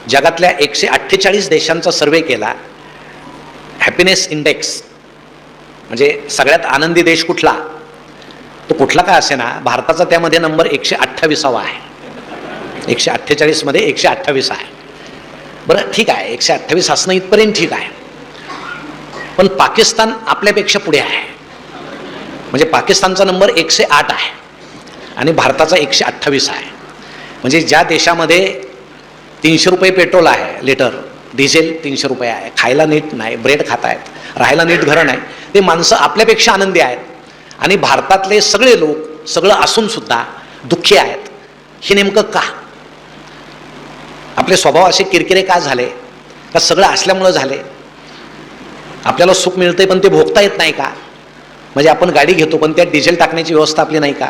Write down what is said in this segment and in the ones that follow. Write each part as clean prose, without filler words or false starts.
जगातल्या 148 देशांचा सर्वे केला. हॅपीनेस इंडेक्स म्हणजे सगळ्यात आनंदी देश कुठला, तो कुठला का असे ना, भारताचा त्यामध्ये नंबर 128वा आहे. 148 मध्ये 128 आहे. बरं ठीक आहे, 128 असणं इथपर्यंत ठीक आहे, पण पाकिस्तान आपल्यापेक्षा पुढे आहे. म्हणजे पाकिस्तानचा नंबर 108 आहे आणि भारताचा 128 आहे. म्हणजे ज्या देशामध्ये 300 रुपये पेट्रोल आहे लिटर, डिझेल 300 रुपये आहे, खायला नीट नाही, ब्रेड खात आहेत, राहायला नीट घरं नाही, ते माणसं आपल्यापेक्षा आनंदी आहेत. आणि भारतातले सगळे लोक सगळं असून सुद्धा दुःखी आहेत. हे नेमकं का? आपले स्वभाव असे किरकिरे का झाले? का सगळं असल्यामुळं झाले? आपल्याला सुख मिळतंय पण ते भोगता येत नाही का? म्हणजे आपण गाडी घेतो पण त्यात डिझेल टाकण्याची व्यवस्था आपली नाही का?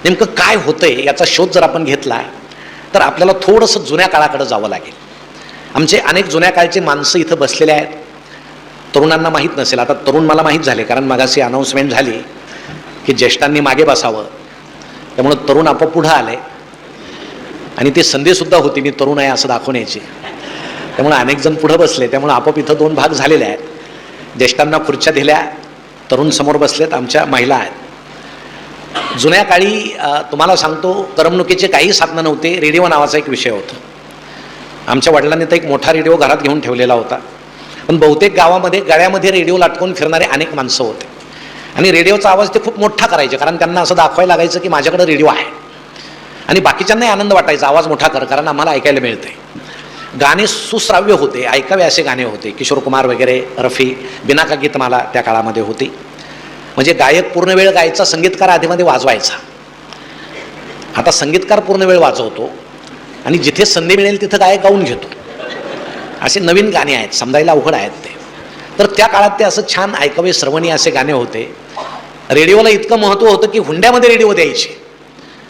नेमकं काय होतंय याचा शोध जर आपण घेतला तर आपल्याला थोडंसं जुन्या काळाकडे जावं लागेल. आमचे अनेक जुन्या काळचे माणसं इथं बसलेले आहेत. तरुणांना माहीत नसेल, आता तरुण मला माहीत झाले, कारण मगाशी अनाऊन्समेंट झाली की ज्येष्ठांनी मागे बसावं, त्यामुळं तरुण आपोआप पुढं आले आणि ते संधीसुद्धा होती मी तरुण आहे असं दाखवण्याची. त्यामुळे अनेक जण पुढं बसले, त्यामुळे आपोआप इथं 2 भाग झालेले आहेत. ज्येष्ठांना खुर्च्या दिल्या, तरुण समोर बसलेत, आमच्या महिला आहेत. जुन्या काळी तुम्हाला सांगतो, करमणुकीचे काही साधनं नव्हते. रेडिओ नावाचा एक विषय होता. आमच्या वडिलांनी तर एक मोठा रेडिओ घरात घेऊन ठेवलेला होता, पण बहुतेक गावामध्ये गळ्यामध्ये रेडिओ लाटकून फिरणारे अनेक माणसं होते आणि रेडिओचा आवाज ते खूप मोठा करायचे, कारण त्यांना असं दाखवायला लागायचं की माझ्याकडे रेडिओ आहे. आणि बाकीच्यांनाही आनंद वाटायचा, आवाज मोठा कर, कारण आम्हाला ऐकायला मिळते. गाणे सुश्राव्य होते, ऐकावे असे गाणे होते. किशोर कुमार वगैरे, रफी, बिनाका गीतमाला त्या काळामध्ये होती. म्हणजे गायक पूर्ण वेळ गायचा, संगीतकार आधीमध्ये वाजवायचा. आता संगीतकार पूर्ण वेळ वाजवतो आणि जिथे संधी मिळेल तिथं गायक गाऊन घेतो. असे नवीन गाणे आहेत, समजायला अवघड आहेत ते. तर त्या काळात ते असं छान ऐकावे श्रवणी असे गाणे होते. रेडिओला इतकं महत्त्व होतं की हुंड्यामध्ये रेडिओ द्यायचे.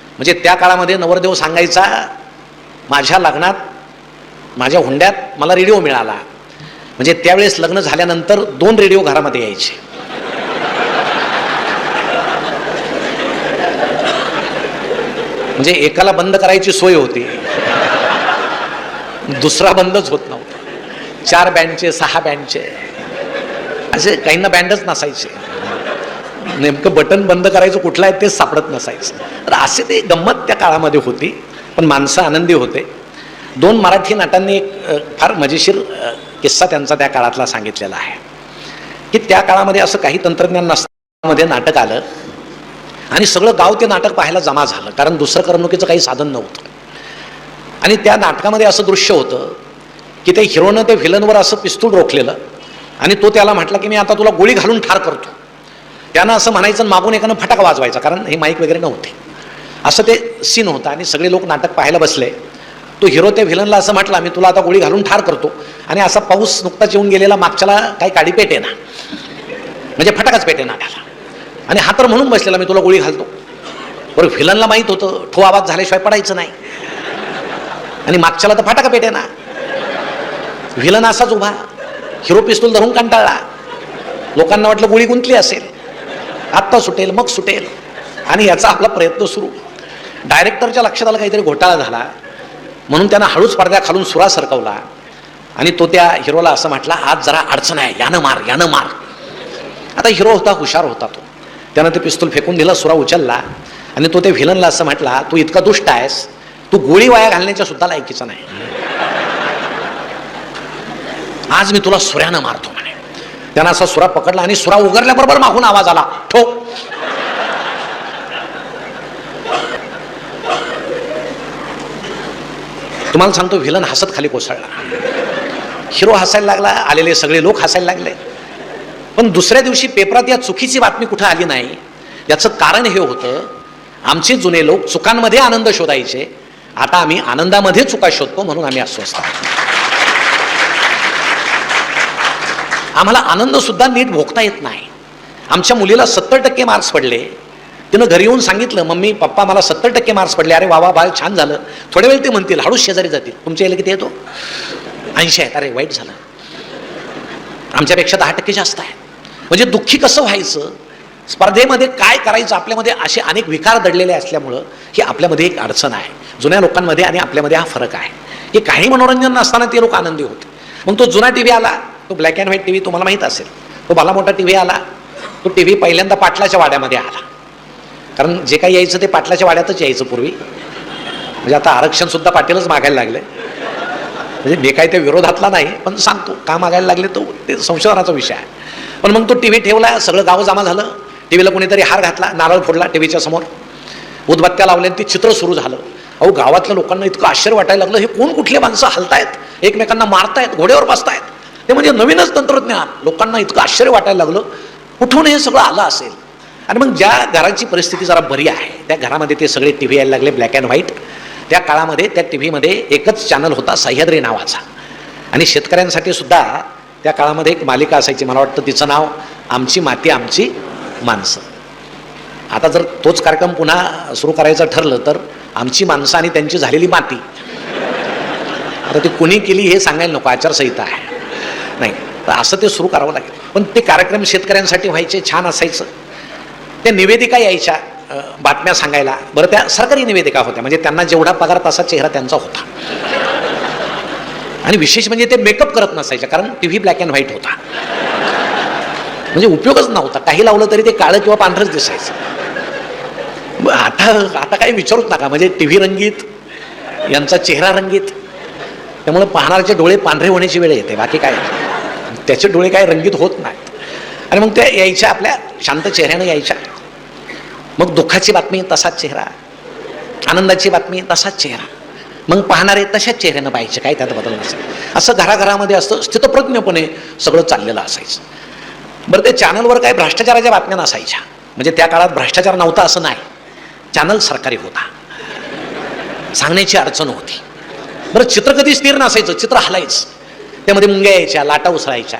म्हणजे त्या काळामध्ये नवरदेव सांगायचा, माझ्या लग्नात माझ्या हुंड्यात मला रेडिओ मिळाला. म्हणजे त्यावेळेस लग्न झाल्यानंतर 2 रेडिओ घरामध्ये यायचे. म्हणजे एकाला बंद करायची सोय होती, दुसरा बंदच होत नव्हता. 4 बँडचे 6 बँडचे असे, काहींना बँडच नसायचे, नेमकं बटन बंद करायचं कुठलं आहे तेच सापडत नसायचं. तर असे ते गंमत त्या काळामध्ये होती, पण माणसं आनंदी होते. 2 मराठी नटांनी एक फार मजेशीर किस्सा त्यांचा त्या काळातला सांगितलेला आहे की त्या काळामध्ये असं काही तंत्रज्ञान नसताना नाटक आलं आणि सगळं गाव ते नाटक पाहायला जमा झालं, कारण दुसरं करमणुकीचं काही साधन नव्हतं. आणि त्या नाटकामध्ये असं दृश्य होतं की त्या हिरोनं त्या व्हिलनवर असं पिस्तूल रोखलेलं आणि तो त्याला म्हटला की मी आता तुला गोळी घालून ठार करतो. त्यानं असं म्हणायचं, मागून एकानं फटाका वाजवायचा, कारण हे माईक वगैरे नव्हते. असं ते सीन होतं आणि सगळे लोक नाटक पाहायला बसले. तो हिरो त्या व्हिलनला असं म्हटला, मी तुला आता गोळी घालून ठार करतो. आणि असा पाऊस नुकताच येऊन गेलेला, मागच्याला काही काडी पेटे ना, म्हणजे फटाकाच पेटे ना त्याला, आणि हा तर म्हणून बसलेला मी तुला गोळी घालतो. बरं, व्हिलनला माहीत होतं ठो आवाज झाल्याशिवाय पडायचं नाही, आणि मागच्याला तर फटाका पेटे ना. व्हिलन असाच उभा, हिरो पिस्तूल धरून कंटाळला. लोकांना वाटलं गोळी गुंतली असेल, आत्ता सुटेल मग सुटेल, आणि याचा आपला प्रयत्न सुरू. डायरेक्टरच्या लक्षात आला काहीतरी घोटाळा झाला, म्हणून त्यानं हळूच पडद्या खालून सुरा सरकवला आणि तो त्या हिरोला असं म्हटला, आज जरा अडचण आहे, यानं मार यानं मार. आता हिरो होता, हुशार होता तो, त्यानं ते पिस्तूल फेकून दिला, सुरा उचलला आणि तो त्या व्हिलनला असं म्हटला, तू इतका दुष्ट आहेस, तू गोळी वाया घालण्याच्या सुद्धा लायकीचा नाही, आज मी तुला सुऱ्यानं मारतो म्हणे. त्यानं असा सुरा पकडला आणि सुरा उगरल्याबरोबर मागून आवाज आला, ठो. तुम्हाला सांगतो, व्हिलन हसत खाली कोसळला. हिरो हसायला लागला, आलेले सगळे लोक हसायला लागले. पण दुसऱ्या दिवशी पेपरात या चुकीची बातमी कुठं आली नाही. याचं कारण हे होतं, आमचे जुने लोक चुकांमध्ये आनंद शोधायचे, आता आम्ही आनंदामध्ये चुका शोधतो, म्हणून आम्ही अस्वस्थ आहोत. आम्हाला आनंद सुद्धा नीट भोगता येत नाही. आमच्या मुलीला 70% मार्क्स पडले. तिनं घरी येऊन सांगितलं, मम्मी पप्पा मला 70% मार्क्स पडले. अरे वा वा बाळ, छान झालं. थोड्या वेळ ते म्हणतील, हळूच शेजारी जातील, तुमच्या याला किती येतो? 80 आहेत. अरे वाईट झालं, आमच्यापेक्षा 10% जास्त आहे. म्हणजे दुःखी कसं व्हायचं? स्पर्धेमध्ये काय करायचं? आपल्यामध्ये असे अनेक विकार दडलेले असल्यामुळं ही आपल्यामध्ये एक अडचण आहे. जुन्या लोकांमध्ये आणि आपल्यामध्ये हा फरक आहे. की काही मनोरंजन नसताना ते लोक आनंदी होते. मग तो जुना टीव्ही आला, तो ब्लॅक अँड व्हाईट टीव्ही, तुम्हाला माहीत असेल, तो भला मोठा टीव्ही आला. तो टीव्ही पहिल्यांदा पाटलाच्या वाड्यामध्ये आला, कारण जे काही यायचं ते पाटलाच्या वाड्यातच यायचं पूर्वी. म्हणजे आता आरक्षण सुद्धा पाटीलच मागायला लागले. म्हणजे मी काही त्या विरोधातला नाही, पण सांगतो का मागायला लागले तो ते संशोधनाचा विषय आहे. पण मग तो टीव्ही ठेवला, सगळं गाव जमा झालं. टीव्हीला कोणीतरी हार घातला, नारळ फोडला टीव्हीच्या समोर, उदबत्त्या लावल्या, ते चित्र सुरू झालं. अहो, गावातल्या लोकांना इतकं आश्चर्य वाटायला लागलं, हे कोण कुठले माणसं हलतायत, एकमेकांना मारतायत, घोड्यावर बसतायत. ते म्हणजे नवीनच तंत्रज्ञान. लोकांना इतकं आश्चर्य वाटायला लागलं, कुठून हे सगळं आलं असेल. आणि मग ज्या घराची परिस्थिती जरा बरी आहे त्या घरामध्ये ते सगळे टीव्ही यायला लागले ब्लॅक अँड व्हाईट. त्या काळामध्ये त्या टीव्हीमध्ये एकच चॅनल होता, सह्याद्री नावाचा. आणि शेतकऱ्यांसाठी सुद्धा त्या काळामध्ये एक मालिका असायची, मला वाटतं तिचं नाव आमची माती आमची माणसं. आता जर तोच कार्यक्रम पुन्हा सुरू करायचं ठरलं तर आमची माणसं आणि त्यांची झालेली माती. आता ती कोणी केली हे सांगायला नको, आचारसंहिता आहे. नाही तर असं ते सुरू करावं लागेल. पण ते कार्यक्रम शेतकऱ्यांसाठी व्हायचे, छान असायचं. त्या निवेदिका यायच्या बातम्या सांगायला. बरं, त्या सरकारी निवेदिका होत्या, म्हणजे त्यांना जेवढा पगार तसा चेहरा त्यांचा होता. आणि विशेष म्हणजे ते मेकअप करत नसायचे, कारण टीव्ही ब्लॅक अँड व्हाईट होता, म्हणजे उपयोगच नव्हता. काही लावलं तरी ते काळं किंवा पांढरंच दिसायचं. आता काही विचारूच नका, म्हणजे टीव्ही रंगीत, यांचा चेहरा रंगीत, त्यामुळे पाहणाऱ्याचे डोळे पांढरे होण्याची वेळ येते, बाकी काय. त्याचे डोळे काय रंगीत होत नाहीत. आणि मग त्या यायच्या आपल्या शांत चेहऱ्याने यायच्या. मग दुःखाची बातमी तसाच चेहरा, आनंदाची बातमी तसाच चेहरा. मग पाहणारे तशाच चेहऱ्यानं पाहायचे, काय त्यात बदल नसेल. असं घराघरामध्ये असतं, स्थितप्रज्ञपणे सगळं चाललेलं असायचं. बरं, त्या चॅनलवर काही भ्रष्टाचाराच्या बातम्या नसायच्या. म्हणजे त्या काळात भ्रष्टाचार नव्हता असं नाही, चॅनल सरकारी होता, सांगण्याची अडचण होती. बरं, चित्र कधी स्थिर नसायचं, चित्र हलायचं. त्यामध्ये मुंग्या यायच्या, लाटा उसळायच्या.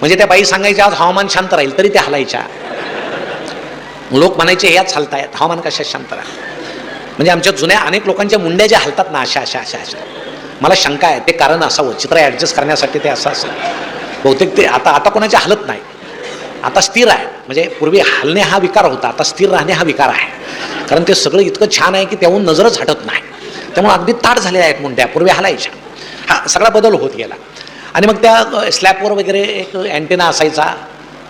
म्हणजे त्या बाई सांगायच्या आज हवामान शांत राहील, तरी त्या हलायच्या. लोक म्हणायचे याच हलतायत, हवामान कशात शांत राहील. म्हणजे आमच्या जुन्या अनेक लोकांच्या मुंड्या ज्या हलतात ना अशा अशा अशा अशा, मला शंका आहे ते कारण असावं, चित्र ॲडजस्ट करण्यासाठी ते असं असेल बहुतेक. ते आता कोणाच्या हलत नाही, आता स्थिर आहे. म्हणजे पूर्वी हलणे हा विकार होता, आता स्थिर राहणे हा विकार आहे. कारण ते सगळं इतकं छान आहे की त्याहून नजरच हटत नाही. त्यामुळे अगदी ताट झालेल्या आहेत मुंड्या, पूर्वी हलायच्या. हा सगळा बदल होत गेला. आणि मग त्या स्लॅबवर वगैरे एक अँटेना असायचा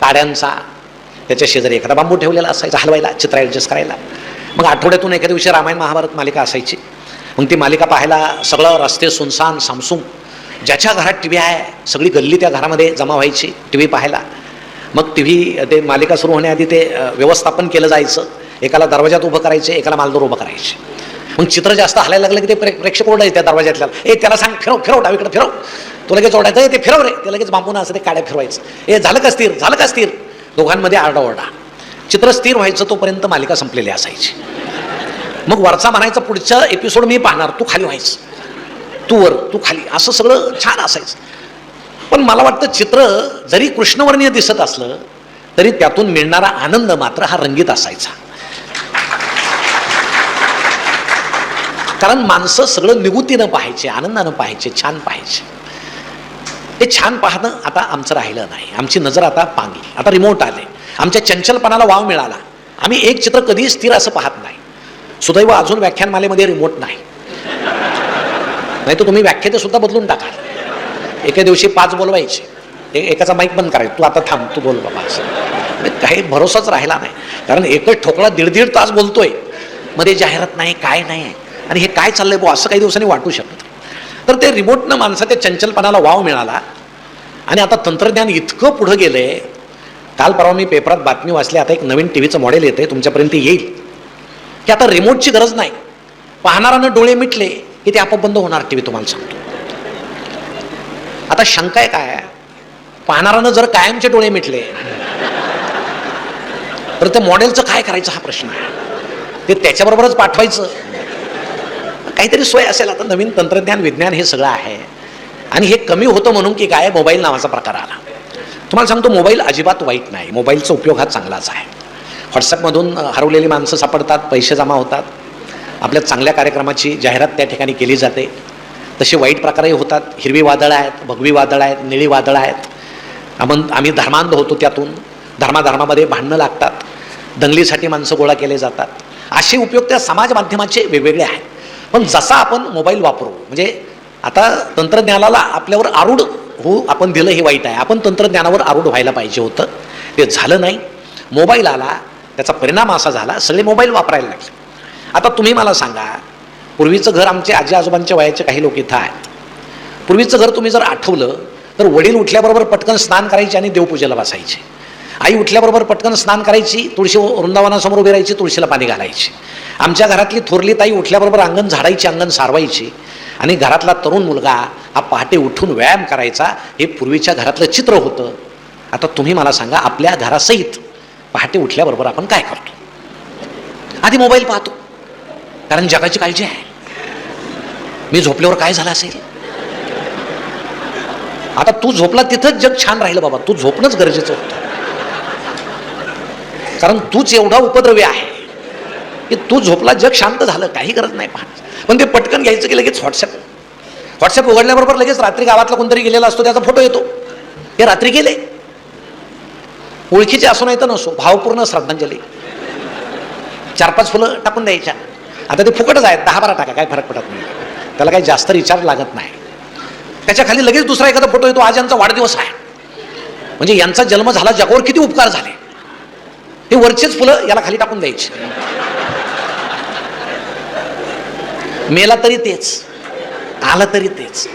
ताड्यांचा, त्याच्या शेजारी एखादा बांबू ठेवलेला असायचा हलवायला, चित्र ॲडजस्ट करायला. मग आठवड्यातून एखाद्या दिवशी रामायण महाभारत मालिका असायची. मग ती मालिका पाहायला सगळं रस्ते सुनसान सामसूम, ज्याच्या घरात टीव्ही आहे सगळी गल्ली त्या घरामध्ये जमा व्हायची टीव्ही पाहायला. मग टीव्ही ते मालिका सुरू होण्याआधी ते व्यवस्थापन केलं जायचं. एकाला दरवाजात उभं करायचे, एकाला मालदोर उभं करायचे. मग चित्र जास्त हलायला लागलं की ते प्रेक्षक ओरडायचे त्या दरवाजातल्या, त्याला सांग फिरव फिरव डावीकडे फिरव, तो लगेच ओरडायचं ते फिरव रे, ते लगेच बांबून असं ते काड्या फिरवायचं. झालं का स्थिर, झालं का स्थिर. दोघांमध्ये आरडाओरडा. चित्र स्थिर व्हायचं तोपर्यंत मालिका संपलेली असायची. मग वरचा म्हणायचं पुढचा एपिसोड मी पाहणार, तू खाली व्हायचं, तू वर तू खाली, असं सगळं छान असायचं. पण मला वाटतं चित्र जरी कृष्णवर्णीय दिसत असलं तरी त्यातून मिळणारा आनंद मात्र हा रंगीत असायचा. कारण माणसं सगळं निगुतीनं पाहायचे, आनंदानं पाहायचे, छान पाहायचे. ते छान पाहणं आता आमचं राहिलं नाही. आमची नजर आता पांगली, आता रिमोट आले, आमच्या चंचलपणाला वाव मिळाला. आम्ही एक चित्र कधीही स्थिर असं पाहत नाही. सुदैव अजून व्याख्यानमालेमध्ये रिमोट नाही, नाही तर तुम्ही व्याख्याते सुद्धा बदलून टाकाल. एका दिवशी 5 बोलवायचे, एकाचा माईक बंद करायचं, तू आता थांब, तू बोल बाबा. असं काही भरोसाच राहिला नाही. कारण एकच ठोकळा 1.5 तास बोलतोय, मध्ये जाहिरात नाही, काय नाही, आणि हे काय चाललंय बो असं काही दिवसांनी वाटू शकतं. तर ते रिमोटनं माणसाच्या चंचलपणाला वाव मिळाला. आणि आता तंत्रज्ञान इतकं पुढं गेलंय. काल परवा मी पेपरात बातमी वाचली, आता एक नवीन टीव्हीचं मॉडेल येते, तुमच्यापर्यंत येईल, की आता रिमोटची गरज नाही. पाहणारानं डोळे मिटले की ते आपोआप बंद होणार टीव्ही, तुम्हाला सांगतो. आता शंका आहे काय, पाहणारानं जर कायमचे डोळे मिटले तर त्या मॉडेलचं काय करायचं हा प्रश्न आहे. ते त्याच्याबरोबरच पाठवायचं, काहीतरी सोय असेल. आता नवीन तंत्रज्ञान विज्ञान हे सगळं आहे. आणि हे कमी होतं म्हणून की काय, मोबाईल नावाचा प्रकार आला. तुम्हाला सांगतो मोबाईल अजिबात वाईट नाही, मोबाईलचा उपयोग हा चांगलाच आहे. व्हॉट्सॲपमधून हरवलेली माणसं सापडतात, पैसे जमा होतात, आपल्या चांगल्या कार्यक्रमाची जाहिरात त्या ठिकाणी केली जाते. तसे वाईट प्रकारही होतात. हिरवी वादळं आहेत, भगवी वादळं आहेत, निळी वादळं आहेत. आम्ही धर्मांध होतो, त्यातून धर्माधर्मामध्ये भांडणं लागतात, दंगलीसाठी माणसं गोळा केले जातात. असे उपयोग त्या समाज माध्यमाचे वेगवेगळे आहेत. पण जसा आपण मोबाईल वापरू, म्हणजे आता तंत्रज्ञानाला आपल्यावर आरूढ आपण दिलं हे वाईट आहे. आपण तंत्रज्ञानावर आरूढ व्हायला पाहिजे होतं, ते झालं नाही. मोबाईल आला, त्याचा परिणाम असा झाला सगळे मोबाईल वापरायला लागले. आता तुम्ही मला सांगा, पूर्वीचं घर, आमचे आजी आजोबांच्या वयाचे काही लोक इथं आहेत, पूर्वीचं घर तुम्ही जर आठवलं तर वडील उठल्याबरोबर पटकन स्नान करायचे आणि देवपूजेला बसायचे. आई उठल्याबरोबर पटकन स्नान करायची, तुळशी वृंदावनासमोर उभी राहायची, तुळशीला पाणी घालायची. आमच्या घरातली थोरली ताई उठल्याबरोबर अंगण झाडायची, अंगण सारवायची. आणि घरातला तरुण मुलगा हा पहाटे उठून व्यायाम करायचा. हे पूर्वीच्या घरातलं चित्र होतं. आता तुम्ही मला सांगा, आपल्या घरासहित पहाटे उठल्याबरोबर आपण काय करतो? आधी मोबाईल पाहतो, कारण जगाची काळजी आहे. मी झोपल्यावर काय झालं असेल? आता तू झोपला तिथंच जग छान राहिलं बाबा. तू झोपणंच गरजेचं होतं, कारण तूच एवढा उपद्रवी आहे की तू झोपला जग शांत झालं, काही गरज नाही पाहत. पण ते पटकन घ्यायचं की लगेच व्हॉट्सअप उघडल्याबरोबर लगेच रात्री गावातला कोणतरी गेलेला असतो, त्याचा फोटो येतो. हे रात्री गेले, ओळखीचे असो नाही तर नसो, भावपूर्ण श्रद्धांजली, 4-5 फुलं टाकून द्यायच्या. आता ते फुकटच आहेत, 10-12 टाका, काय फरक पडत नाही. त्याला काही जास्त रिचार्ज लागत नाही. त्याच्या खाली लगेच दुसरा एखादा फोटो येतो, आज यांचा वाढदिवस आहे. म्हणजे यांचा जन्म झाला, जगावर किती उपकार झाले. हे वरचेच फुलं याला खाली टाकून द्यायचे. मेला तरी तेच, आला तरी तेच.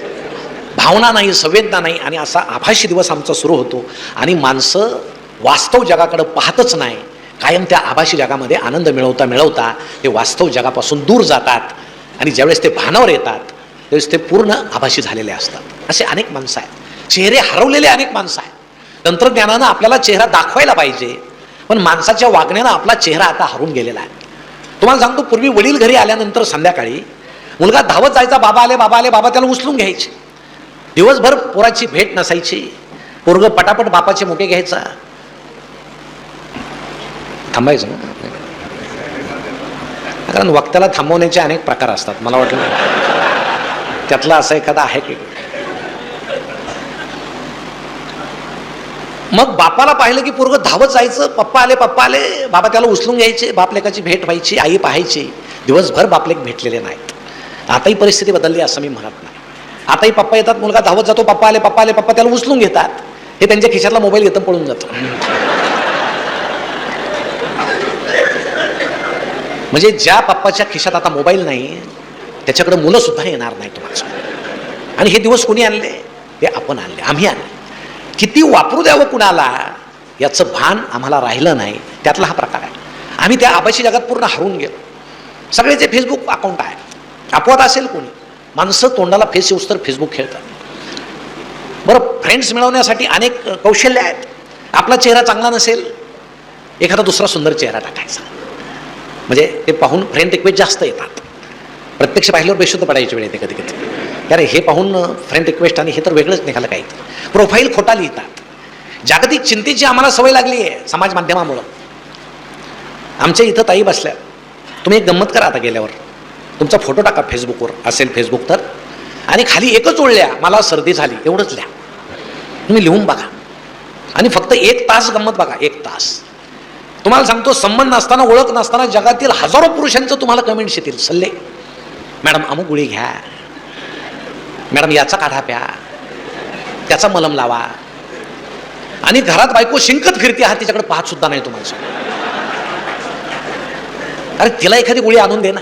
भावना नाही, संवेदना नाही. आणि असा आभासी दिवस आमचा सुरू होतो. आणि माणसं वास्तव जगाकडे पाहतच नाही, कायम त्या आभासी जगामध्ये आनंद मिळवता मिळवता ते वास्तव जगापासून दूर जातात. आणि ज्यावेळेस ते भानावर येतात त्यावेळेस ते पूर्ण आभासी झालेले असतात. असे अनेक माणसं आहेत, चेहरे हरवलेले अनेक माणसं आहेत. तंत्रज्ञानानं आपल्याला चेहरा दाखवायला पाहिजे, पण माणसाच्या वागण्यानं आपला चेहरा आता हरून गेलेला आहे. तुम्हाला सांगतो, पूर्वी वडील घरी आल्यानंतर संध्याकाळी मुलगा धावत जायचा, बाबा आले बाबा आले, बाबा त्याला उचलून घ्यायचे. दिवसभर पोराची भेट नसायची. पोरग पटापट बापाचे मुके घ्यायचा. थांबायचं ना, कारण वक्त्याला थांबवण्याचे अनेक प्रकार असतात. मला वाटलं त्यातला असा एखादा आहे की. मग बापाला पाहिलं की पोरग धावत जायचं, पप्पा आले पप्पा आले, बाबा त्याला उचलून घ्यायचे. बापलेकाची भेट व्हायची, आई पाहायची. दिवसभर बापलेक भेटलेले नाहीत. आताही परिस्थिती बदलली असं मी म्हणत नाही. आताही पप्पा येतात, मुलगा धावत जातो, पप्पा आले पप्पा आले, पप्पा त्याला उचलून घेतात. हे त्यांच्या खिशातला मोबाईल घेतं पळून जातो. म्हणजे ज्या पप्पाच्या खिशात आता मोबाईल नाही, त्याच्याकडे मुलं सुद्धा येणार नाही तुम्हाला. आणि हे दिवस कोणी आणले? ते आपण आणले, आम्ही आणले. किती वापरू द्यावं कुणाला याचं भान आम्हाला राहिलं नाही. त्यातला हा प्रकार आहे. आम्ही त्या आभासी जगात पूर्ण हरून गेलो. सगळेचे फेसबुक अकाउंट आहे. अपवाद असेल कोणी, माणसं तोंडाला फेस येऊस तर फेसबुक खेळतात. बरं, फ्रेंड्स मिळवण्यासाठी अनेक कौशल्य आहेत. आपला चेहरा चांगला नसेल, एखादा दुसरा सुंदर चेहरा टाकायचा. म्हणजे ते पाहून फ्रेंड रिक्वेस्ट जास्त येतात. प्रत्यक्ष पाहिल्यावर बेशुद्ध पडायची वेळ येते कधी कधी. अरे हे पाहून फ्रेंड रिक्वेस्ट आणि हे तर वेगळंच निघालं काही. प्रोफाईल खोटा लिहितात. जागतिक चिंतेची आम्हाला सवय लागली आहे समाज माध्यमामुळं. आमच्या इथं ताई बसल्या, तुम्ही एक गंमत करा, आता गेल्यावर तुमचा फोटो टाका फेसबुकवर, असेल फेसबुक तर, आणि खाली एकच ओळ लिहा, मला सर्दी झाली, एवढंच लिहा. तुम्ही लिहून बघा आणि फक्त 1 तास गंमत बघा. 1 तास तुम्हाला सांगतो, संबंध नसताना, ओळख नसताना जगातील हजारो पुरुषांचं तुम्हाला कमेंट्स येतील. सल्ले, मॅडम अमुक गोळी घ्या, मॅडम याचा काढा प्या, त्याचा मलम लावा. आणि घरात बायको शिंकत फिरते, हा तिच्याकडे पाहत सुद्धा नाही तुम्हाला सांग. अरे तिला एखादी गोळी आणून दे ना.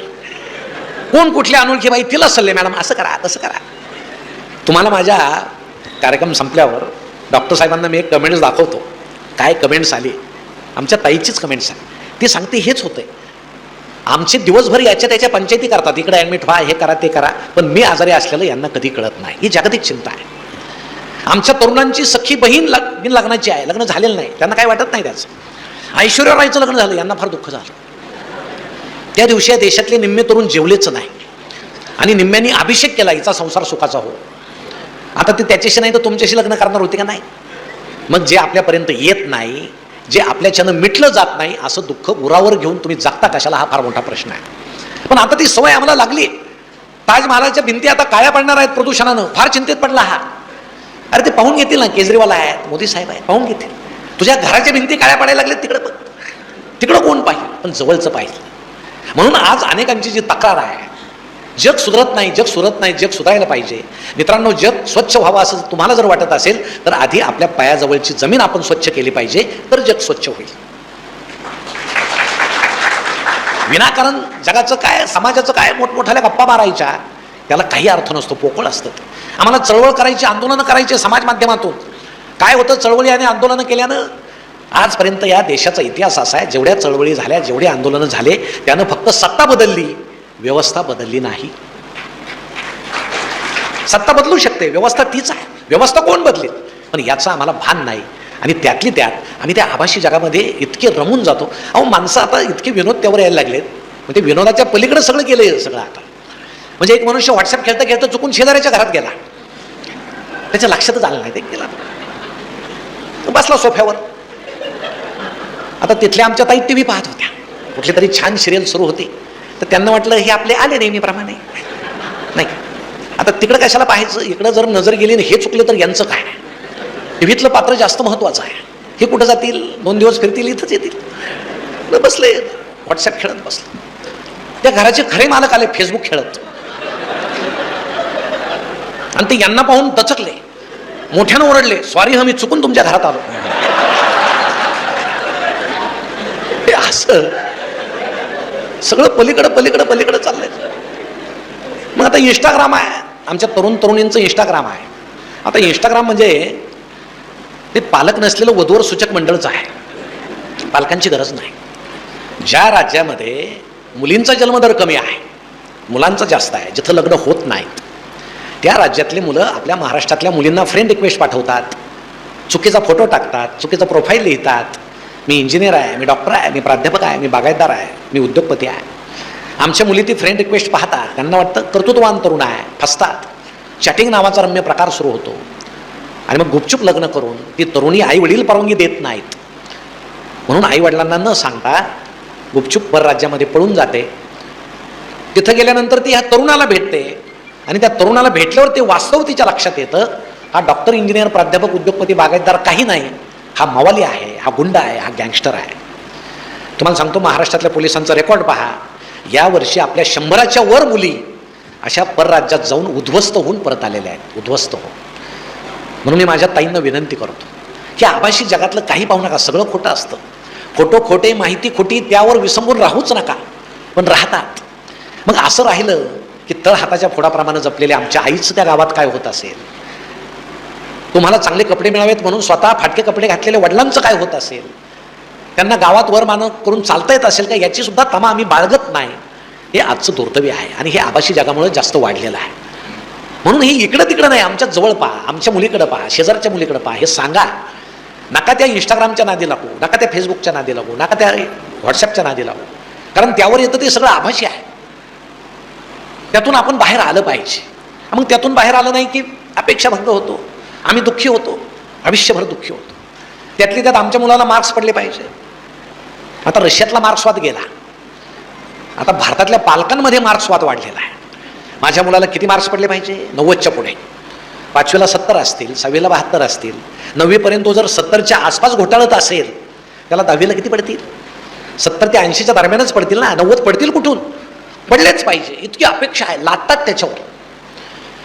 कोण कुठली अनोळखी बाई, तिला सल्ले, मॅडम असं करा तसं करा. तुम्हाला माझ्या कार्यक्रम संपल्यावर डॉक्टर साहेबांना मी एक कमेंट्स दाखवतो. काय कमेंट्स आली, आमच्या ताईचीच कमेंट्स आली. ती सांगते हेच होतंय, आमचे दिवसभर याच्या त्याच्या पंचायती करतात, इकडे ॲडमिट व्हा, हे करा ते करा, पण मी आजारी असलेलं यांना कधी कळत नाही. ही जागतिक चिंता आहे. आमच्या तरुणांची सख्खी बहीण लग्नाची आहे, लग्न झालेलं नाही, त्यांना काय वाटत नाही त्याचं. ऐश्वर्या रायचं लग्न झालं, यांना फार दुःख झालं. त्या दिवशी या देशातले निम्मे तरुण जेवलेच नाही आणि निम्म्यांनी अभिषेक केला, हिचा संसार सुखाचा हो. आता ते त्याच्याशी नाही तर तुमच्याशी लग्न करणार होते का नाही? मग जे आपल्यापर्यंत येत नाही, जे आपल्याच्यानं मिटलं जात नाही, असं दुःख उरावर घेऊन तुम्ही जगता कशाला, हा फार मोठा प्रश्न आहे. पण आता ती सवय आम्हाला लागली. ताजमहालाच्या भिंती आता काळ्या पडणार आहेत प्रदूषणानं, फार चिंतेत पडला हा. अरे ते पाहून घेतील ना, केजरीवाल आहेत, मोदी साहेब आहेत, पाहून घेतील. तुझ्या घराच्या भिंती काळ्या पडायला लागल्या, तिकडं बघ, तिकडं कोण पाहिजे, पण जवळचं पाहिजे. म्हणून आज अनेकांची जी तक्रार आहे जग सुधरत नाही, जग सुधरत नाही, जग सुधारायला पाहिजे. मित्रांनो, जग स्वच्छ व्हावं असं तुम्हाला जर वाटत असेल तर आधी आपल्या पायाजवळची जमीन आपण स्वच्छ केली पाहिजे, तर जग स्वच्छ होईल. विनाकारण जगाचं काय, समाजाचं काय मोठमोठ्याला गप्पा मारायच्या, त्याला काही अर्थ नसतो, पोकळ असतं. आम्हाला चळवळ करायची, आंदोलनं करायचे समाज माध्यमातून. काय होतं, चळवळी आणि आंदोलनं केल्यानं आजपर्यंत या देशाचा इतिहास असा आहे, जेवढ्या चळवळी झाल्या, जेवढे आंदोलनं झाले, त्यानं फक्त सत्ता बदलली, व्यवस्था बदलली नाही. सत्ता बदलू शकते, व्यवस्था तीच आहे. व्यवस्था कोण बदलेल, पण याचं आम्हाला भान नाही. आणि त्यातली त्यात आम्ही त्या आभासी जगामध्ये इतके रमून जातो. अहो, माणसं आता इतके विनोद त्यावर यायला लागलेत, म्हणजे विनोदाच्या पलीकडे सगळं केलं सगळं आता. म्हणजे एक मनुष्य व्हॉट्सअप खेळता खेळता चुकून शेजाऱ्याच्या घरात गेला, त्याच्या लक्षातच आलं नाही, ते गेला बसला सोफ्यावर. आता तिथल्या आमच्या ताई टी व्ही पाहत होत्या, कुठली तरी छान सिरियल सुरू होती, तर त्यांना वाटलं हे आपले आले नेहमीप्रमाणे. नाही, आता तिकडं कशाला पाहायचं, इकडं जर नजर गेली आणि हे चुकलं तर यांचं काय. टीव्हीतलं पात्र जास्त महत्वाचं आहे. हे कुठं जातील, 2 दिवस फिरतील, इथंच येतील. बसले व्हॉट्सअप खेळत बसले. त्या घराचे खरे मालक आले फेसबुक खेळत, आणि ते यांना पाहून दचकले, मोठ्यानं ओरडले, सॉरी मी चुकून तुमच्या घरात आलो. हे असं सगळं पलीकडं पलीकडं पलीकडं चाललंय. मग आता इंस्टाग्राम आहे, आमच्या तरुण तरुणींचं इंस्टाग्राम आहे. आता इंस्टाग्राम म्हणजे ते पालक नसलेलं वधूवर सूचक मंडळच आहे, पालकांची गरज नाही. ज्या राज्यामध्ये मुलींचा जन्मदर कमी आहे, मुलांचा जास्त आहे, जिथं लग्न होत नाहीत, त्या राज्यातली मुलं आपल्या महाराष्ट्रातल्या मुलींना फ्रेंड रिक्वेस्ट पाठवतात, चुकीचा फोटो टाकतात, चुकीचा प्रोफाईल लिहितात. मी इंजिनियर आहे, मी डॉक्टर आहे, मी प्राध्यापक आहे, मी बागायतदार आहे, मी उद्योगपती आहे. आमच्या मुली ती फ्रेंड रिक्वेस्ट पाहतात, त्यांना वाटतं कर्तृत्ववान तरुण आहे, फसतात. चॅटिंग नावाचा रम्य प्रकार सुरू होतो, आणि मग गुपचूप लग्न करून ती तरुणी आई वडील परवानगी देत नाहीत म्हणून आई वडिलांना न सांगता गुपचूप परराज्यामध्ये पळून जाते. तिथं गेल्यानंतर ती ह्या तरुणाला भेटते, आणि त्या तरुणाला भेटल्यावर ते वास्तव तिच्या लक्षात येतं, हा डॉक्टर, इंजिनियर, प्राध्यापक, उद्योगपती, बागायतदार काही नाही, हा मावाली आहे, हा गुंड आहे, हा गँगस्टर आहे. तुम्हाला सांगतो, महाराष्ट्रातल्या पोलिसांचा रेकॉर्ड पहा, यावर्षी आपल्या 100च्या वर मुली अशा परराज्यात जाऊन उद्ध्वस्त होऊन परत आलेल्या आहेत, उद्ध्वस्त हो. म्हणून मी माझ्या ताईंना विनंती करतो की आभासी जगातलं काही पाहू नका, सगळं खोटं असतं. खोटं खोटे, माहिती खोटी, त्यावर विसंबून राहूच नका, पण राहतात. मग असं राहिलं की तळ हाताच्या फोडाप्रमाणे जपलेल्या आमच्या आईचं त्या गावात काय होत असेल, तुम्हाला चांगले कपडे मिळावेत म्हणून स्वतः फाटके कपडे घातलेल्या वडिलांचं काय होत असेल, त्यांना गावात वरमान करून चालता येत असेल का, याची सुद्धा तमा आम्ही बाळगत नाही. हे आजचं दुर्दैव आहे, आणि हे आभासी जगामुळे जास्त वाढलेलं आहे. म्हणून हे इकडं तिकडं नाही, आमच्या जवळ पहा, आमच्या मुलीकडं पहा, शेजारच्या मुलीकडं पहा, हे सांगा. नका त्या इंस्टाग्रामच्या नादी लागू, नका त्या फेसबुकच्या नादी लागू, नका त्या व्हॉट्सअपच्या नादी लागू, कारण त्यावर येतं ते सगळं आभासी आहे. त्यातून आपण बाहेर आलं पाहिजे. मग त्यातून बाहेर आलं नाही की अपेक्षा भंग होतो, आम्ही दुःखी होतो, आयुष्यभर दुःखी होतो. त्यातली त्यात आमच्या मुलाला मार्क्स पडले पाहिजे. आता रशियातला मार्क्सवाद गेला, आता भारतातल्या पालकांमध्ये मार्क्सवाद वाढलेला आहे. माझ्या मुलाला किती मार्क्स पडले पाहिजे, 90च्या पुढे. 5वीला 70 असतील, 6वीला 72 असतील, 9वीपर्यंत तो जर 70च्या आसपास घोटाळत असेल, त्याला 10वीला किती पडतील, 70 ते 80च्या दरम्यानच पडतील ना, 90 पडतील कुठून, पडलेच पाहिजे, इतकी अपेक्षा आहे, लादतात त्याच्यावर.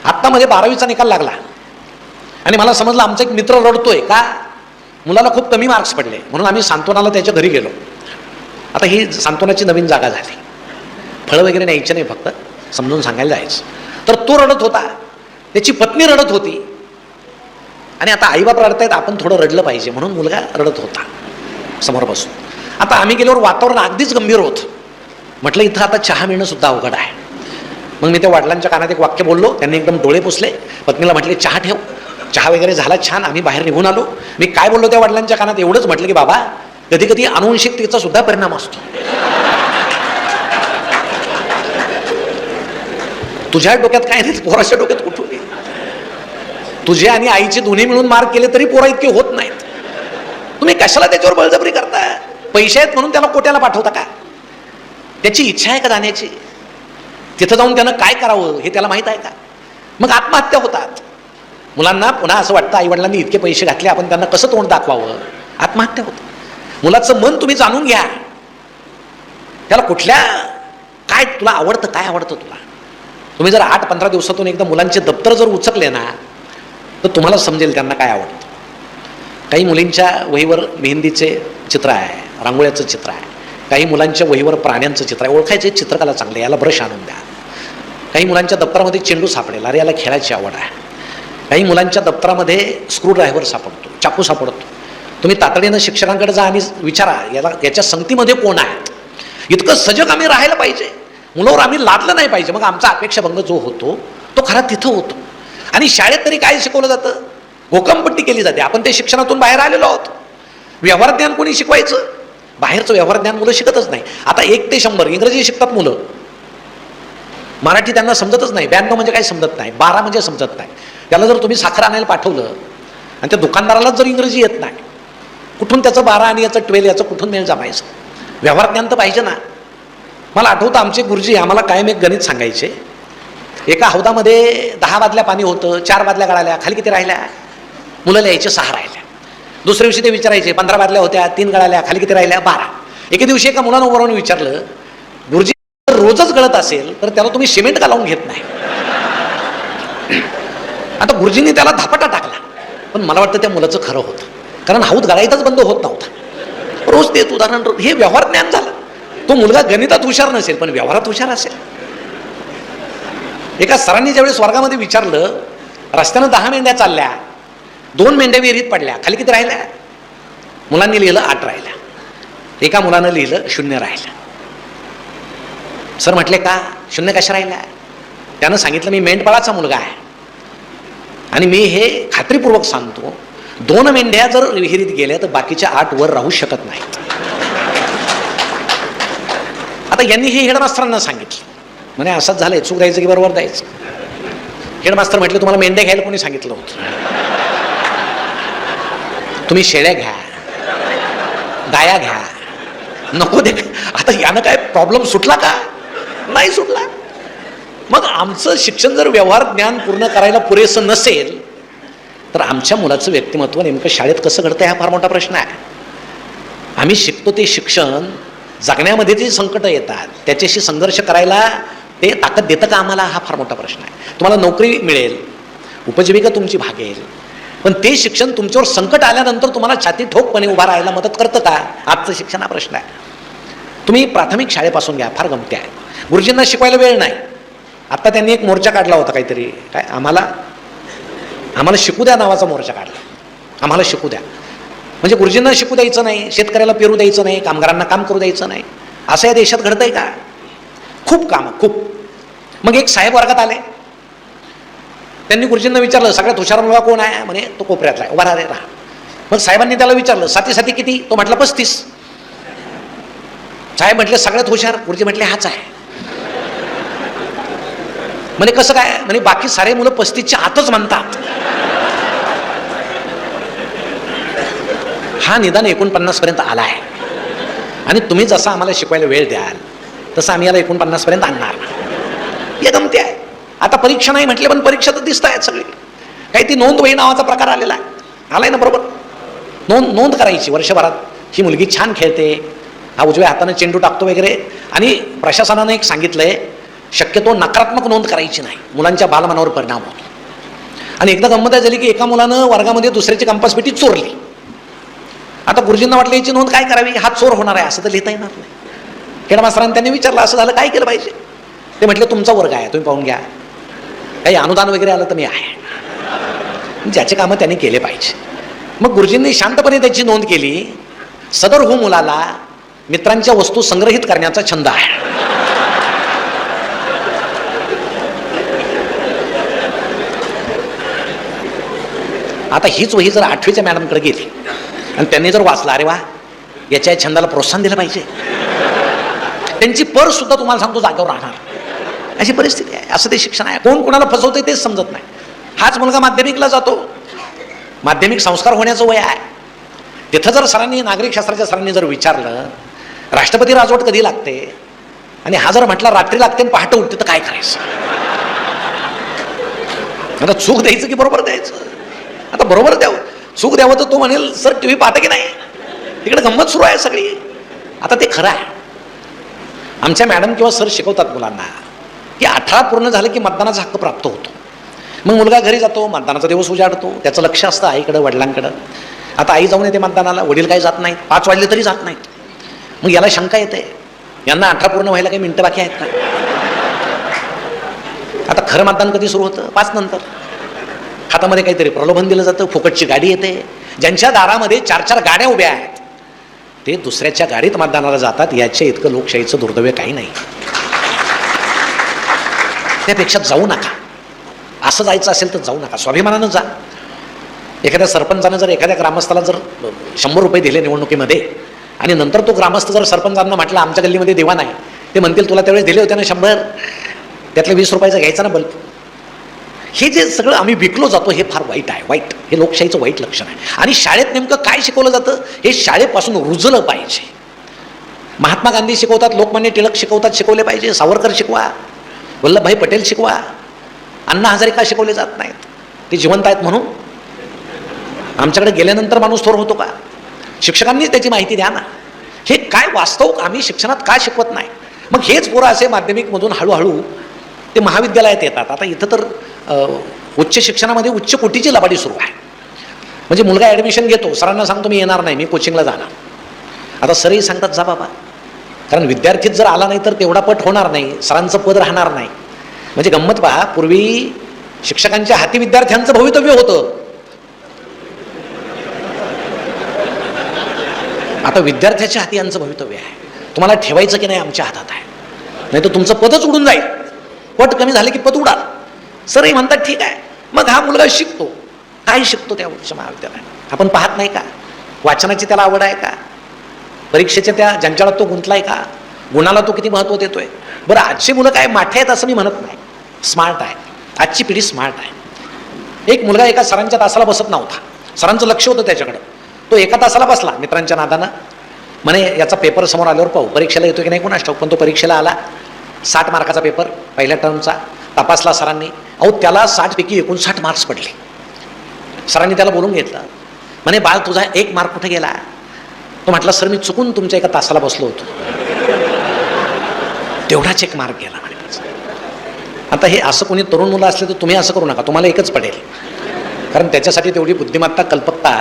आत्ता मध्ये 12वीचा निकाल लागला, आणि मला समजलं आमचा एक मित्र रडतोय का, मुलाला खूप कमी मार्क्स पडले, म्हणून आम्ही सांत्वनाला त्याच्या घरी गेलो. आता ही सांत्वनाची नवीन जागा झाली, फळं वगैरे न्यायचे नाही, फक्त समजून सांगायला जायचं. तर तो रडत होता, त्याची पत्नी रडत होती, आणि आता आईबाप रडतायत, आपण थोडं रडलं पाहिजे म्हणून मुलगा रडत होता समोर बसून. आता आम्ही गेल्यावर वातावरण अगदीच गंभीर होतं. म्हटलं इथं आता चहा मिळणं सुद्धा अवघड आहे. मग मी त्या वडिलांच्या कानात एक वाक्य बोललो, त्यांनी एकदम डोळे पुसले, पत्नीला म्हटले चहा ठेव. चहा वगैरे झाला छान, आम्ही बाहेर निघून आलो. मी काय बोललो त्या वडिलांच्या कानात, एवढंच म्हटलं की बाबा, कधी कधी अनुवंशिकतेचा सुद्धा परिणाम असतो. तुझ्या डोक्यात काय नाही, पोराच्या डोक्यात कुठून येईल. तुझे आणि आईचे दोन्ही मिळून मार्क केले तरी पोरा इतके होत नाहीत. तुम्ही कशाला त्याच्यावर बळजबरी करताय? पैसे आहेत म्हणून त्याला कोट्याला पाठवता का? त्याची इच्छा आहे का जाण्याची? तिथं जाऊन त्यानं काय करावं हे त्याला माहित आहे का? मग आत्महत्या होतात. मुलांना पुन्हा असं वाटतं आई वडिलांनी इतके पैसे घातले, आपण त्यांना कसं तोंड दाखवावं, आत्महत्या होतं. मुलाचं मन तुम्ही जाणून घ्या, त्याला कुठल्या, काय तुला आवडतं, काय आवडतं तुला, तुम्ही जर 8-15 दिवसातून एकदा मुलांचे दप्तर जर उचकले ना, तर तुम्हाला समजेल त्यांना काय आवडतं. काही मुलींच्या वहीवर मेहंदीचे चित्र आहे, रांगोळ्याचं चित्र आहे. काही मुलांच्या वहीवर प्राण्यांचं चित्र आहे. ओळखायचे चित्रकला चांगली, याला ब्रश आणून द्या. काही मुलांच्या दप्तरामध्ये चेंडू सापडेल, अरे याला खेळायची आवड आहे. काही मुलांच्या दप्तरामध्ये स्क्रूड्रायव्हर सापडतो, चाकू सापडतो. तुम्ही तातडीनं शिक्षकांकडे जा आणि विचारा याच्या संगतीमध्ये कोण आहेत. इतकं सजग आम्ही राहायला पाहिजे, मुलावर आम्ही लादलं नाही पाहिजे. मग आमचा अपेक्षाभंग जो होतो तो खरा तिथं होतो. आणि शाळेत तरी काय शिकवलं जातं? घोकमपट्टी केली जाते. आपण ते शिक्षणातून बाहेर आलेलो आहोत. व्यवहार ज्ञान कोणी शिकवायचं? बाहेरचं व्यवहार ज्ञान मुलं शिकतच नाही. आता 1 ते 100 इंग्रजी शिकतात मुलं, मराठी त्यांना समजतच नाही. 92 म्हणजे काय समजत नाही, 12 म्हणजे समजत नाही. त्याला जर तुम्ही साखर आणायला पाठवलं आणि त्या दुकानदारालाच जर इंग्रजी येत नाही, कुठून त्याचं 12 आणि याचं 12 याचं कुठून मेळ जमायचं? व्यवहार ज्ञान तर पाहिजे ना. मला आठवतं आमचे गुरुजी आम्हाला कायम एक गणित सांगायचे. एका हौदामध्ये 10 बादल्या पाणी होतं, 4 बादल्या गळाल्या, खाली किती राहिल्या? मुलं लिहायचे 6 राहिल्या. दुसऱ्या दिवशी ते विचारायचे 15 बादल्या होत्या, 3 गळाल्या, खाली किती राहिल्या? 12. एके दिवशी एका मुलानं उभं राहून विचारलं, गुरुजी रोजच गळत असेल तर त्याला तुम्ही सिमेंट का लावून घेत नाही? आता गुरुजींनी त्याला धापाटा टाकला, पण मला वाटतं त्या मुलाचं खरं होतं, कारण हौद गळायचाच बंद होत नव्हता. रोज तेच उदाहरण, हे व्यवहार ज्ञान झालं. तो मुलगा गणितात हुशार नसेल पण व्यवहारात हुशार असेल. एका सरांनी ज्यावेळेस वर्गामध्ये विचारलं, रस्त्यानं 10 मेंढ्या चालल्या, 2 मेंढ्या विहिरीत पडल्या, खाली किती राहिल्या? मुलांनी लिहिलं 8 राहिल्या. एका मुलानं लिहिलं 0 राहिल्या. सर म्हटले का 0 कशा राहिल्या? त्यानं सांगितलं मी मेंढपाळाचा मुलगा आहे आणि मी हे खात्रीपूर्वक सांगतो, 2 मेंढ्या जर विहिरीत गेल्या तर बाकीच्या 8 वर राहू शकत नाहीत. आता यांनी हे हेडमास्टरांना सांगितलं. म्हणे असंच झालंय, चूक द्यायचं की बरोबर द्यायचं? हेडमास्तर म्हटले तुम्हाला मेंढ्या घ्यायला कोणी सांगितलं होतं? तुम्ही शेळ्या घ्या, गाया घ्या, नको दे. आता यानं काय प्रॉब्लेम सुटला का? नाही सुटला. मग आमचं शिक्षण जर व्यवहार ज्ञान पूर्ण करायला पुरेसं नसेल तर आमच्या मुलाचं व्यक्तिमत्व नेमकं शाळेत कसं घडतं हा फार मोठा प्रश्न आहे. आम्ही शिकतो ते शिक्षण जगण्यामध्ये जे संकट येतात त्याच्याशी संघर्ष करायला ते ताकद देतं का आम्हाला? हा फार मोठा प्रश्न आहे. तुम्हाला नोकरी मिळेल, उपजीविका तुमची भागेल, पण ते शिक्षण तुमच्यावर संकट आल्यानंतर तुम्हाला छाती ठोकपणे उभा राहायला मदत करतं का? आजचं शिक्षण हा प्रश्न आहे. तुम्ही प्राथमिक शाळेपासून घ्या, फार गमती आहे. गुरुजींना शिकवायला वेळ नाही. आत्ता त्यांनी एक मोर्चा काढला होता काहीतरी, काय आम्हाला शिकू द्या नावाचा मोर्चा काढला. आम्हाला शिकू द्या म्हणजे गुरुजींना शिकू द्यायचं नाही, शेतकऱ्याला पेरू द्यायचं नाही, कामगारांना काम करू द्यायचं नाही. असं या देशात घडतंय का? खूप कामं, खूप. मग एक साहेब वर्गात आले, त्यांनी गुरुजींना विचारलं सगळ्यात हुशार मुलगा कोण आहे? म्हणे तो कोपऱ्यातला आहे, उभा राहा. मग साहेबांनी त्याला विचारलं 7 किती? तो म्हटला 35. साहेब म्हटले सगळ्यात हुशार? गुरुजी म्हटले हाच आहे. म्हणे कसं काय? म्हणे बाकी सारे मुलं 35च्या आतच म्हणतात, हा निदान 49 पर्यंत आला आहे. आणि तुम्ही जसं आम्हाला शिकवायला वेळ द्याल तसं आम्ही याला 49 पर्यंत आणणार. हे गमती आहे. आता परीक्षा नाही म्हटले पण परीक्षा तर दिसत आहेत सगळी. काही ती नोंद वही नावाचा प्रकार आलेला आहे, आलाय ना बरोबर? नोंद करायची वर्षभरात, ही मुलगी छान खेळते, हा उजव्या हाताने चेंडू टाकतो वगैरे. आणि प्रशासनानं एक सांगितलंय शक्यतो नकारात्मक नोंद करायची नाही, मुलांच्या बालमनावर परिणाम होतो. आणि एकदा गंमत झाली की एका मुलानं वर्गामध्ये दुसऱ्याची कंपास पेटी चोरली. आता गुरुजींना वाटलं याची नोंद काय करावी, हा चोर होणार आहे असं तर लिहिता येणार नाही. हेडमास्तरांनी त्यांनी विचारलं असं झालं काय केलं पाहिजे? ते म्हटले तुमचा वर्ग आहे, तुम्ही पाहून घ्या, काही अनुदान वगैरे आलं तर मी आहे. ज्याचे कामं त्यांनी केले पाहिजे. मग गुरुजींनी शांतपणे त्याची नोंद केली. सदर हो मुलाला मित्रांच्या वस्तू संग्रहित करण्याचा छंद आहे. आता हीच वही जर 8वीच्या मॅडमकडे गेली आणि त्यांनी जर वाचला, अरे वा याच्या छंदाला प्रोत्साहन दिलं पाहिजे, त्यांची पर्स सुद्धा तुम्हाला सांगतो जागेवर राहणार, अशी परिस्थिती आहे. असं ते शिक्षण आहे. कोण कोणाला फसवतंय तेच समजत नाही. हाच मुलगा माध्यमिकला जातो, माध्यमिक संस्कार होण्याचं वय आहे. तिथं जर सरांनी, नागरिक शास्त्राच्या सरांनी जर विचारलं राष्ट्रपती राजवट कधी लागते आणि हा जर म्हटला रात्री लागते आणि पहाटे उठते तर काय करायचं? आता चूक द्यायचं की बरोबर द्यायचं? आता बरोबर द्यावं, चूक द्यावं तर तो म्हणेल सर टीव्ही पाहता की नाही, तिकडे गंमत सुरू आहे सगळी. आता ते खरं आहे. आमच्या मॅडम किंवा सर शिकवतात मुलांना की 18 पूर्ण झालं की मतदानाचा हक्क प्राप्त होतो. मग मुलगा घरी जातो, मतदानाचा दिवस उजाडतो, त्याचं लक्ष असतं आईकडं वडिलांकडं. आता आई जाऊन येते मतदानाला, वडील काही जात नाहीत, 5 वाजले तरी जात नाहीत. मग याला शंका येते, यांना 18 पूर्ण व्हायला काही मिनिटं बाकी आहेत का? आता खरं मतदान कधी सुरू होतं? 5 नंतर. हातामध्ये काहीतरी प्रलोभन दिलं जातं, फुकटची गाडी येते. ज्यांच्या दारामध्ये 4-4 गाड्या उभ्या आहेत ते दुसऱ्याच्या गाडीत मतदानाला जातात. याच्या इतकं लोकशाहीचं दुर्दैव काही नाही. त्यापेक्षा जाऊ नका. असं जायचं असेल तर जाऊ नका, स्वाभिमानानं जा. एखाद्या सरपंचानं जर एखाद्या ग्रामस्थाला जर 100 रुपये दिले निवडणुकीमध्ये आणि नंतर तो ग्रामस्थ जर सरपंचांना म्हटलं आमच्या गल्लीमध्ये दिवा नाही, ते म्हणतील तुला त्यावेळेस दिले होते ना 100, त्यातल्या 20 रुपयाचा घ्यायचा ना बल्ब. हे जे सगळं आम्ही विकलो जातो हे फार वाईट आहे. वाईट, हे लोकशाहीचं वाईट लक्षण आहे. आणि शाळेत नेमकं काय शिकवलं जातं हे शाळेपासून रुजलं पाहिजे. महात्मा गांधी शिकवतात, लोकमान्य टिळक शिकवतात, शिकवले पाहिजे. सावरकर शिकवा, वल्लभभाई पटेल शिकवा. अण्णा हजारे का शिकवले जात नाहीत? ते जिवंत आहेत म्हणून. आमच्याकडे गेल्यानंतर माणूस थोर होतो का? शिक्षकांनीच त्याची माहिती द्या ना. हे काय वास्तव आम्ही शिक्षणात का शिकवत नाही? मग हेच पोरं असे माध्यमिकमधून हळूहळू ते महाविद्यालयात येतात. आता इथं तर उच्च शिक्षणामध्ये उच्च कोटीची लबाडी सुरू आहे. म्हणजे मुलगा ॲडमिशन घेतो, सरांना सांगतो मी येणार नाही, मी कोचिंगला जाणार. आता सरही सांगतात जा बाबा, कारण विद्यार्थीच जर आला नाही तर तेवढा पट होणार नाही, सरांचं पद राहणार नाही. म्हणजे गंमत पहा, पूर्वी शिक्षकांच्या हाती विद्यार्थ्यांचं भवितव्य होतं. आता विद्यार्थ्याच्या हाती यांचं भवितव्य आहे. तुम्हाला ठेवायचं की नाही आमच्या हातात आहे, नाही तर तुमचं पदच उडून जाईल. पट कमी झाले की पद उडाल. सरही म्हणतात ठीक आहे. मग हा मुलगा शिकतो, काय शिकतो त्या उच्च महाविद्यालयात? आपण पाहत नाही का? वाचनाची त्याला आवड आहे का? परीक्षेच्या त्या जंजाळात तो गुंतलाय का? गुणाला तो किती महत्त्व देतोय? बरं, आजची मुलं काय माठे आहेत असं मी म्हणत नाही, स्मार्ट आहे. आजची पिढी स्मार्ट आहे. एक मुलगा एका सरांच्या तासाला बसत नव्हता, सरांचं लक्ष होतं त्याच्याकडं. तो एका तासाला बसला मित्रांच्या नादानं. म्हणे याचा पेपर समोर आल्यावर पाहू, परीक्षेला येतो की नाही कोणास ठाऊक. पण तो परीक्षेला आला, 60 मार्काचा पेपर पहिल्या टर्मचा तपासला सरांनी. अहो त्याला 60 पैकी 59 मार्क्स पडले. सरांनी त्याला बोलून घेतलं, म्हणे बाळ तुझा 1 मार्क कुठे गेला? तो म्हटला सर मी चुकून तुमच्या एका तासाला बसलो होतो, तेवढाच 1 मार्क गेला म्हणे. आता हे असं कोणी तरुण मुलं असले तर तुम्ही असं करू नका, तुम्हाला एकच पडेल. कारण त्याच्यासाठी तेवढी बुद्धिमत्ता, कल्पकता,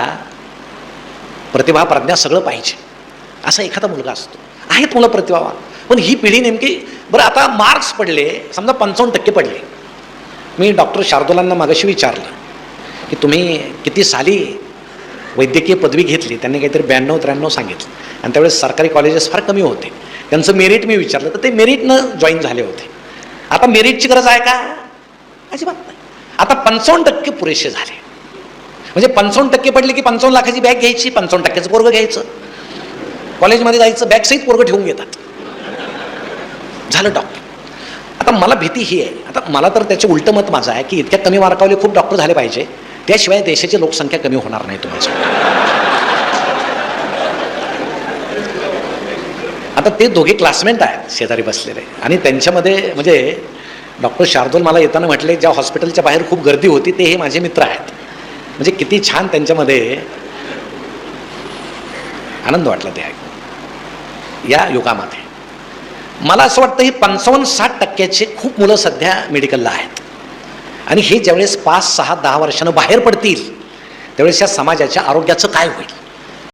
प्रतिभा, प्रज्ञा सगळं पाहिजे. असा एखादा मुलगा असतो. आहेत मुलं प्रतिभावान, पण ही पिढी नेमकी. बरं, आता मार्क्स पडले, समजा 55% पडले. मी डॉक्टर शार्दूलांना मागाशी विचारलं की तुम्ही किती साली वैद्यकीय पदवी घेतली? त्यांनी काहीतरी 92-93 सांगितलं. आणि त्यावेळेस सरकारी कॉलेजेस फार कमी होते. त्यांचं मेरिट मी विचारलं तर ते मेरिटनं जॉईन झाले होते. आता मेरिटची गरज आहे का? अजिबात नाही. आता 55% पुरेसे झाले. म्हणजे 55% पडले की 55 लाखाची बॅग घ्यायची, 55%चं पोरगं घ्यायचं, कॉलेजमध्ये जायचं, बॅगसहित पोरगं ठेवून घेतात. झालं डॉक्टर. आता मला भीती ही आहे, आता मला तर त्याचे उलटं मत माझं आहे की इतक्या कमी मार्कावले खूप डॉक्टर झाले पाहिजे, त्याशिवाय देशाची लोकसंख्या कमी होणार नाही. तुम्हाला आता ते दोघे क्लासमेट आहेत शेजारी बसलेले, आणि त्यांच्यामध्ये म्हणजे डॉक्टर शार्दूल मला येताना म्हटले ज्या हॉस्पिटलच्या बाहेर खूप गर्दी होती ते हे माझे मित्र आहेत. म्हणजे किती छान त्यांच्यामध्ये आनंद वाटला ते ऐकून. या युगामध्ये मला असं वाटतं ही 55-60% खूप मुलं सध्या मेडिकलला आहेत. आणि हे ज्यावेळेस 5, 6, 10 वर्षानं बाहेर पडतील त्यावेळेस या समाजाच्या आरोग्याचं काय होईल?